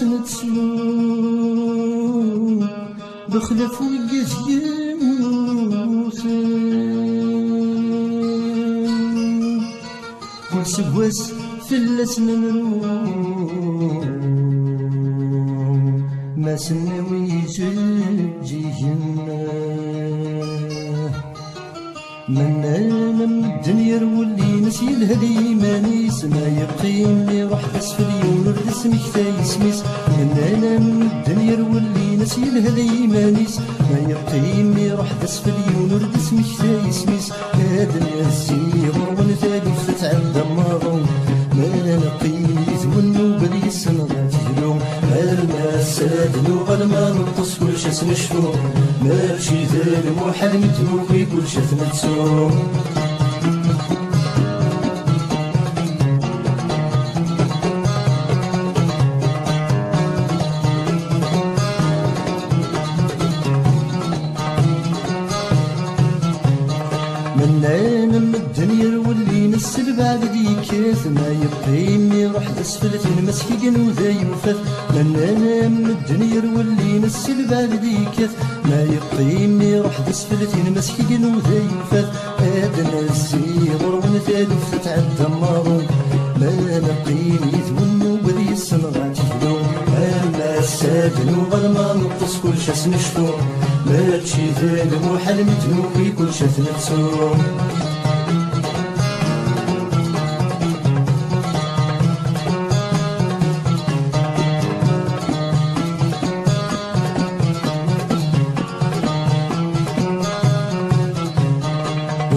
نتسلو بخلاف وياس يموتن كل سواس فلاس نمرو ما سناوي جيهنا من الدنيا رولي نسي الهدي مانيس ما يبقين لي واحد اسفل يونر اسمك تايسميس من الدنيا رولي نسي الهدي مانيس ما يبقين لي واحد اسفل يونر اسمك تايسميس هذا الناس يغرون ثالث تتعدى مرض ما نقيم يتونو بلي السنغات يهلو الماس سادلو غلما نطس كل شاس نشفو ماشي ذا الموحد متوكي كل شاس نتسو من الدنيا واللي نسل بعد ديكات ما يبقيني روح اسفلت المسكي وذا يوفات من الدنيا واللي نسل بعد ديكات ما يبقيني روح اسفلت المسكي وذا يوفات هذا الناس يغرون ثالث تتعدى مارون ما نقيني يتونو بذي السنغات يهدو الناس سادنو غلما نقص كل شاس نشتو ماشي ذا الموحل متنوكي كل شاس نتسو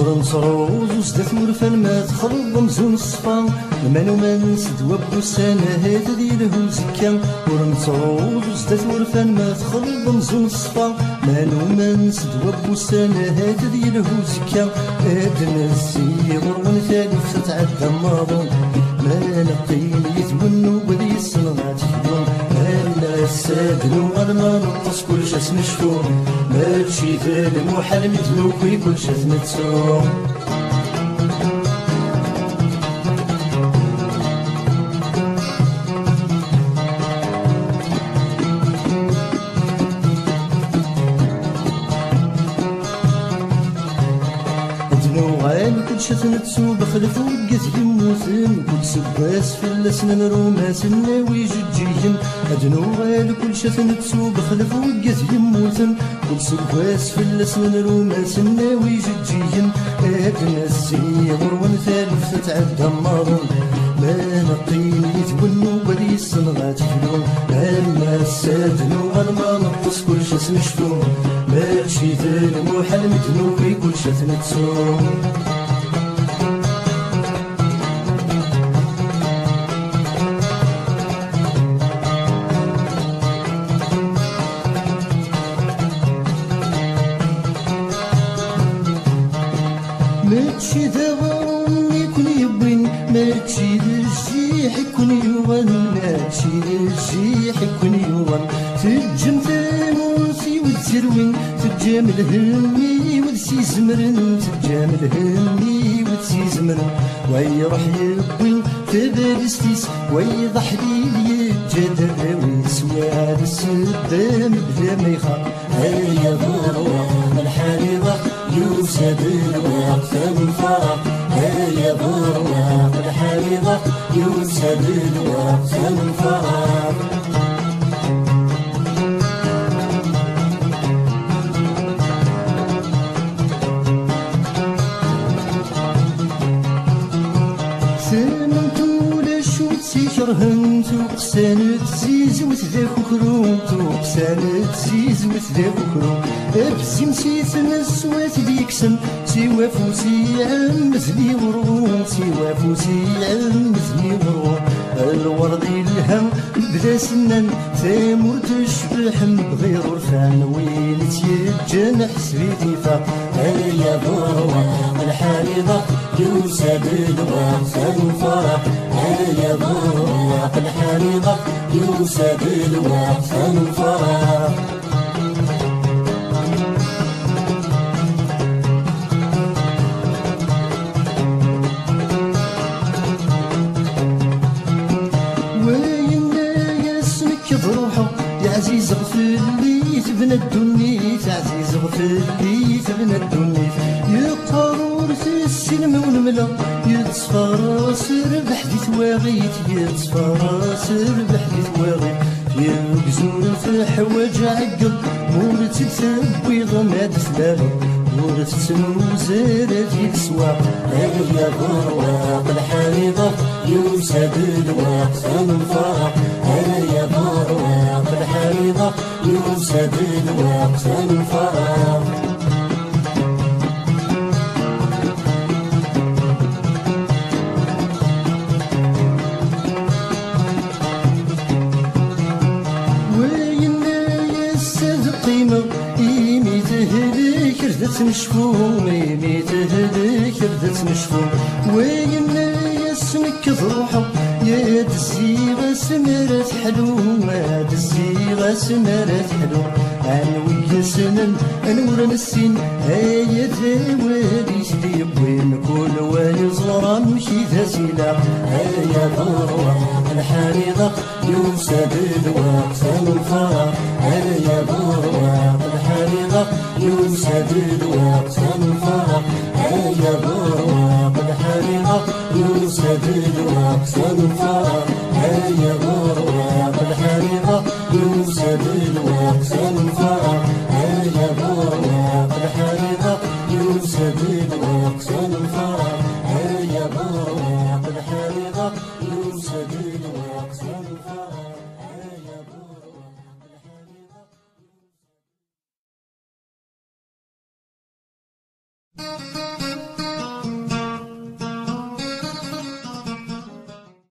ورنصروز وزدت مرفان ما تخرب مزون الصفا المانو ما نسد وابو السنة هذا ديله زكا ورنصروز وزدت مرفان ما تخرب مزون الصفا مانو ما نسد وابو السنة هذا ديله زكا هذا الناس يغرون ثالث تتعدى ماضون ما نقيم يتونو بذي السنغات يهدون الناس سادنو غلما نقص كل شاس نشفو ماشي ذا الموحل متنوكي كل شاس نتسو كل شاس نتسو بخلف وقت يموتن كل سباس فلاس نمرو ما سناوي جيهن أدنو غال كل شاس نتسو بخلف وقت يموتن كل سباس فلاس نمرو ما سناوي جيهن أدنى السيغر ونثالث تتعدى مارون ما نقيم يتونو بلي السنغات يهلون أما السادنو غلما نقص كل شاس نشتو ماشي ذا الموحل متنوكي كل شاس نتسو ماشي ذا غرام يكون يبين ماشي ذا الجيح يكون يوان ماشي ذا الجيح يكون يوان تجم ثاموسي وتزروين تجام الهمي وتسي زمرن تجام الهمي وتسي زمرن ويروح يبين تبارستيس ويضح لي يجدر ويسوى السدام بلا ما يخاف هيا ضروة الحريضة يوسد الوقت الفرق هيا ضروة الحريضة يوسد الوقت الفرق كرهن توقسانت زيز وتذاك كروم توقسانت زيز وتذاك كروم ابسي مسيت نسوات ديكسن سوا فوسي عمزلي غروم سوا فوسي عمزلي غروم الورد الهم بدا سنان ثامور تشبح بغير رفان وين تيجنح سريتي فاق هيا ضروة الحريضة يوسد الوقت الفرح هيا ضروة الحريضة يوسد الوقت الفرح يبنى الدنيت عزيز غفلي تبنى الدنيت يقارور في السلم ونملا يتصفراس ربح دي تواغيت يتصفراس ربح دي تواغيت يقزون في حواج عقل مورد تسوي غماد ثلاثة مورد تسنو زارة في السواق هذا يا برواق الحريضة يوسف الواق سنفاق هذا يا برواق الحريضة يوسف الواق سنفاق مشفوم ميت هديك ردت مشفوم وين يسمك ضروحه يا دزيغة سمرت حلو ما دزيغة سمرت حلو أنا ويا سنن أنور نسين هيا تاوالي سدي وين كل وين صغرى مشي ذاسيلا هيا ضروح الحريضة يوسف الواق سنفاق هيا ضروح الحريضة يوسف الواق سنفاق هيا ضروح الحريضة يوسف الواق سنفاق هيا ضروح الحريضة يوسف الواق سنفاق هيا ضروح الحريضة يوسف الواق سنفاق هيا ضروح الحريضة يوسف الواق سنفاق هيا ضروح الحريضة